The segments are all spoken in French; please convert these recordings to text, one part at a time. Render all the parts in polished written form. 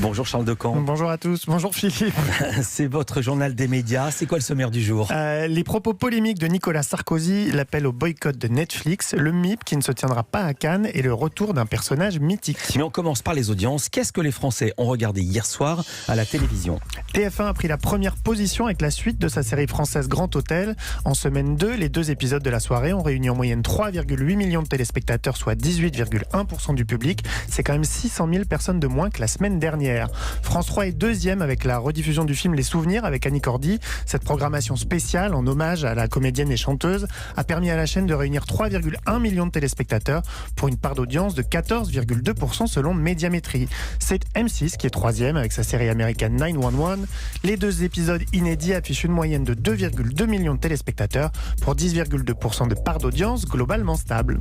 Bonjour Charles Decamp. Bonjour à tous, bonjour Philippe. C'est votre journal des médias, c'est quoi le sommaire du jour? Les propos polémiques de Nicolas Sarkozy, l'appel au boycott de Netflix, le MIP qui ne se tiendra pas à Cannes et le retour d'un personnage mythique. Mais on commence par les audiences. Qu'est-ce que les Français ont regardé hier soir à la télévision? TF1 a pris la première position avec la suite de sa série française Grand Hôtel. En semaine 2, les deux épisodes de la soirée ont réuni en moyenne 3,8 millions de téléspectateurs, soit 18,1% du public. C'est quand même 600 000 personnes de moins que la semaine dernière. France 3 est deuxième avec la rediffusion du film Les Souvenirs avec Annie Cordy. Cette programmation spéciale en hommage à la comédienne et chanteuse a permis à la chaîne de réunir 3,1 millions de téléspectateurs pour une part d'audience de 14,2% selon Médiamétrie. C'est M6 qui est troisième avec sa série américaine 911. Les deux épisodes inédits affichent une moyenne de 2,2 millions de téléspectateurs pour 10,2% de part d'audience globalement stable.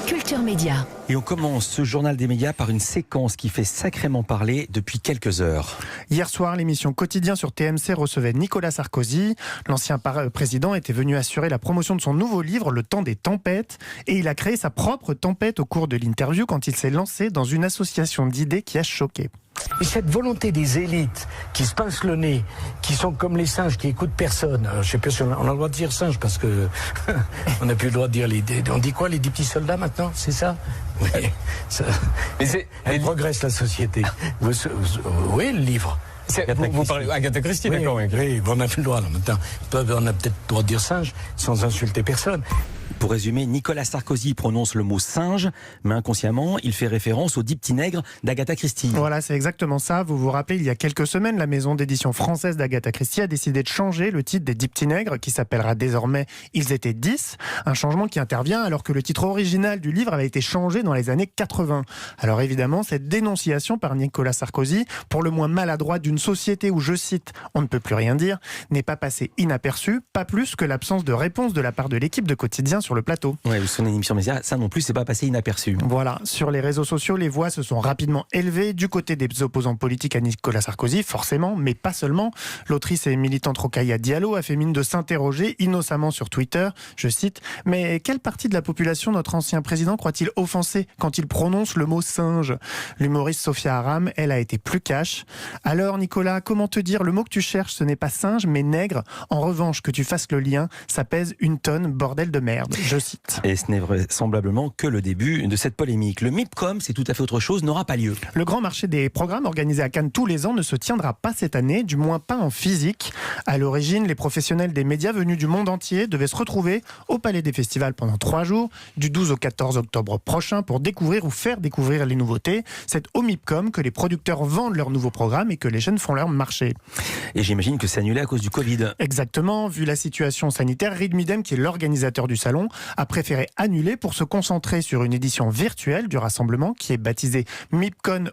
Culture Média. Et on commence ce journal des médias par une séquence qui fait sacrément parler depuis quelques heures. Hier soir, l'émission Quotidien sur TMC recevait Nicolas Sarkozy. L'ancien président était venu assurer la promotion de son nouveau livre, Le temps des tempêtes. Et il a créé sa propre tempête au cours de l'interview quand il s'est lancé dans une association d'idées qui a choqué. Et cette volonté des élites qui se pincent le nez, qui sont comme les singes, qui écoutent personne. Alors, je sais pas si on a le droit de dire singe parce que on n'a plus le droit de dire on dit quoi, les 10 petits soldats maintenant, c'est ça? Oui, ça. Mais elle progresse la société. Oui, le livre. Vous parlez Agatha Christie, oui, d'accord. Oui, on n'a plus le droit là maintenant. On a peut-être le droit de dire singe sans insulter personne. Pour résumer, Nicolas Sarkozy prononce le mot singe, mais inconsciemment, il fait référence aux 10 petits nègres d'Agatha Christie. Voilà, c'est exactement ça. Vous vous rappelez, il y a quelques semaines, la maison d'édition française d'Agatha Christie a décidé de changer le titre des 10 petits nègres, qui s'appellera désormais Ils étaient 10. Un changement qui intervient alors que le titre original du livre avait été changé dans les années 80. Alors évidemment, cette dénonciation par Nicolas Sarkozy, pour le moins maladroite d'une société où, je cite, on ne peut plus rien dire, n'est pas passée inaperçue, pas plus que l'absence de réponse de la part de l'équipe de Quotidien sur le plateau. Ouais, son émission média, ça non plus, c'est pas passé inaperçu. Voilà, sur les réseaux sociaux, les voix se sont rapidement élevées du côté des opposants politiques à Nicolas Sarkozy, forcément, mais pas seulement. L'autrice et militante Rokhaya Diallo a fait mine de s'interroger innocemment sur Twitter, je cite, « Mais quelle partie de la population notre ancien président croit-il offensé quand il prononce le mot singe ?» L'humoriste Sophia Aram, elle, a été plus cash. « Alors Nicolas, comment te dire, le mot que tu cherches, ce n'est pas singe, mais nègre. En revanche, que tu fasses le lien, ça pèse une tonne, bordel de merde. » Je cite. Et ce n'est vraisemblablement que le début de cette polémique. Le MIPCOM, c'est tout à fait autre chose, n'aura pas lieu. Le grand marché des programmes organisé à Cannes tous les ans ne se tiendra pas cette année, du moins pas en physique. À l'origine, les professionnels des médias venus du monde entier devaient se retrouver au Palais des Festivals pendant 3 jours, du 12 au 14 octobre prochain, pour découvrir ou faire découvrir les nouveautés. C'est au MIPCOM que les producteurs vendent leurs nouveaux programmes et que les chaînes font leur marché. Et j'imagine que c'est annulé à cause du Covid. Exactement. Vu la situation sanitaire, Reed Midem, qui est l'organisateur du salon, a préféré annuler pour se concentrer sur une édition virtuelle du rassemblement qui est baptisée MIPCOM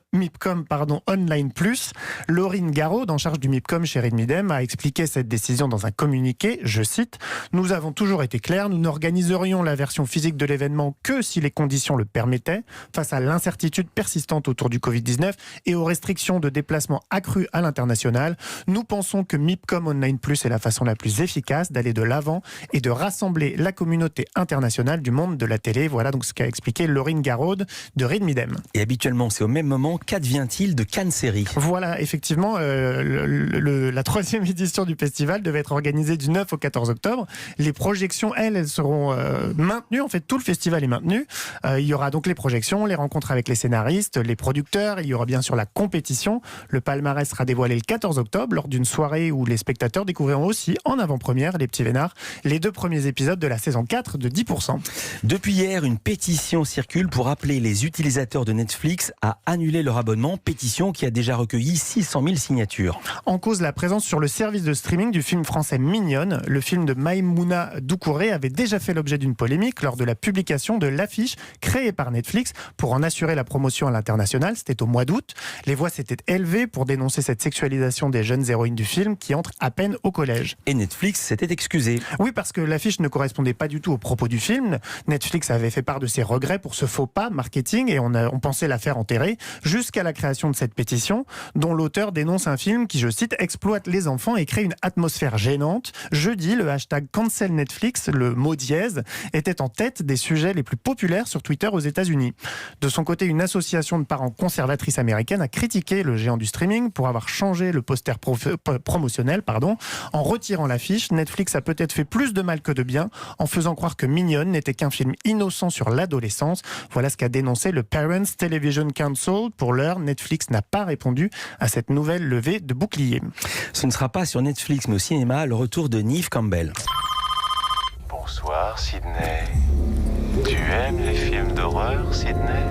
Online Plus. Laurine Garraud, en charge du MIPCOM chez Reed Midem, a expliqué cette décision dans un communiqué, je cite, « Nous avons toujours été clairs, nous n'organiserions la version physique de l'événement que si les conditions le permettaient, face à l'incertitude persistante autour du Covid-19 et aux restrictions de déplacement accrues à l'international. Nous pensons que MIPCOM Online Plus est la façon la plus efficace d'aller de l'avant et de rassembler la communauté internationale du monde de la télé. » Voilà donc ce qu'a expliqué Laurine Garraud de Reed Midem. Et habituellement, c'est au même moment, qu'advient-il de Cannes Série? Voilà, effectivement, la 3e édition du festival devait être organisée du 9 au 14 octobre. Les projections, elles seront maintenues. En fait, tout le festival est maintenu. Il y aura donc les projections, les rencontres avec les scénaristes, les producteurs. Il y aura bien sûr la compétition. Le palmarès sera dévoilé le 14 octobre lors d'une soirée où les spectateurs découvriront aussi en avant-première, les petits vénards, les 2 premiers épisodes de la saison 4 de 10%. Depuis hier, une pétition circule pour appeler les utilisateurs de Netflix à annuler leur abonnement. Pétition qui a déjà recueilli 600 000 signatures. En cause, la présence sur le service de streaming du film français Mignonne. Le film de Maïmouna Doucouré avait déjà fait l'objet d'une polémique lors de la publication de l'affiche créée par Netflix pour en assurer la promotion à l'international. C'était au mois d'août. Les voix s'étaient élevées pour dénoncer cette sexualisation des jeunes héroïnes du film qui entrent à peine au collège. Et Netflix s'était excusé. Oui, parce que l'affiche ne correspondait pas du tout au propos du film. Netflix avait fait part de ses regrets pour ce faux pas marketing et on pensait l'affaire enterrée jusqu'à la création de cette pétition dont l'auteur dénonce un film qui, je cite, exploite les enfants et crée une atmosphère gênante. Jeudi, le hashtag Cancel Netflix, le mot dièse, était en tête des sujets les plus populaires sur Twitter aux États-Unis. De son côté, une association de parents conservatrices américaines a critiqué le géant du streaming pour avoir changé le poster promotionnel, en retirant l'affiche. Netflix a peut-être fait plus de mal que de bien en faisant croire que Mignonne n'était qu'un film innocent sur l'adolescence. Voilà ce qu'a dénoncé le Parents Television Council. Pour l'heure, Netflix n'a pas répondu à cette nouvelle levée de bouclier. Ce ne sera pas sur Netflix mais au cinéma, le retour de Neve Campbell. Bonsoir Sydney. Tu aimes les films d'horreur, Sydney ?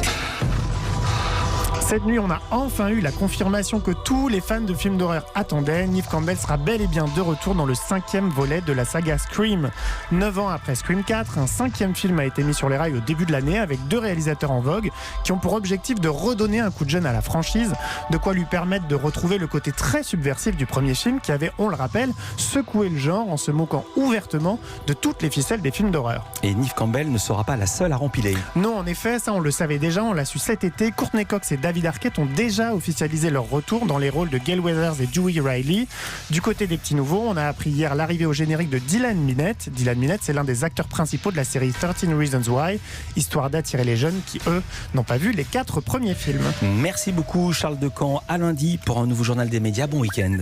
Cette nuit, on a enfin eu la confirmation que tous les fans de films d'horreur attendaient. Neve Campbell sera bel et bien de retour dans le 5e volet de la saga Scream. 9 ans après Scream 4, un 5e film a été mis sur les rails au début de l'année avec 2 réalisateurs en vogue qui ont pour objectif de redonner un coup de jeune à la franchise, de quoi lui permettre de retrouver le côté très subversif du premier film qui avait, on le rappelle, secoué le genre en se moquant ouvertement de toutes les ficelles des films d'horreur. Et Neve Campbell ne sera pas la seule à rempiler. Non, en effet, ça on le savait déjà, on l'a su cet été. Courtney Cox et David Arquette ont déjà officialisé leur retour dans les rôles de Gale Weathers et Dewey Riley. Du côté des petits nouveaux, on a appris hier l'arrivée au générique de Dylan Minnette. Dylan Minnette, c'est l'un des acteurs principaux de la série 13 Reasons Why, histoire d'attirer les jeunes qui, eux, n'ont pas vu les 4 premiers films. Merci beaucoup Charles Decamp. À lundi pour un nouveau journal des médias. Bon week-end.